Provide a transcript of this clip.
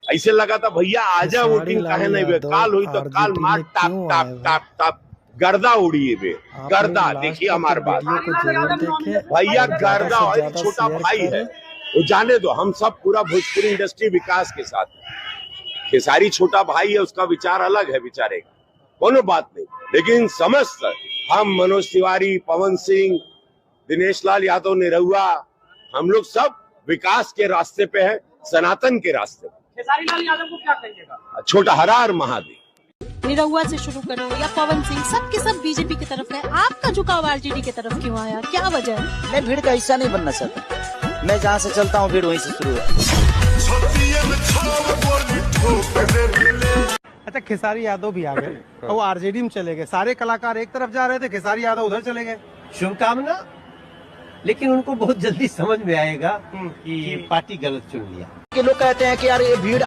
ऐसे लगा था भैया आजा वोटिंग काहे नहीं बे, काल हुई तो काल मार टाप टाप टाप टाप गर्दा उड़िए बे, गर्दा। देखिए हमारे बात भैया, गर्दा और छोटा भाई है वो, जाने दो, हम सब पूरा भोजपुरी इंडस्ट्री विकास के साथ है। खेसारी छोटा भाई है, उसका विचार अलग है बेचारे का, कोनो बात नहीं, लेकिन समस्त हम मनोज तिवारी, पवन सिंह, दिनेश लाल यादव, निरहुआ, हम लोग सब विकास के रास्ते पे हैं, सनातन के रास्ते पे। खेसारी लाल यादव को क्या कहिएगा? छोटा हरार महादेव, निरहुआ से शुरू करो या पवन सिंह, सब के सब बीजेपी की तरफ है, आपका झुकाव आरजेडी की तरफ क्यों आया, क्या वजह है? मैं भीड़ का हिस्सा नहीं बनना चाहता, मैं जहाँ से चलता हूँ भीड़ वहीं से शुरू है। अच्छा, खेसारी यादव भी आ गए और वो आरजेडी में चले गए, सारे कलाकार एक तरफ जा रहे थे, खेसारी यादव उधर चले गए। शुभकामना, लेकिन उनको बहुत जल्दी समझ में आएगा कि पार्टी गलत चुन लिया। कि लोग कहते हैं कि यार ये भीड़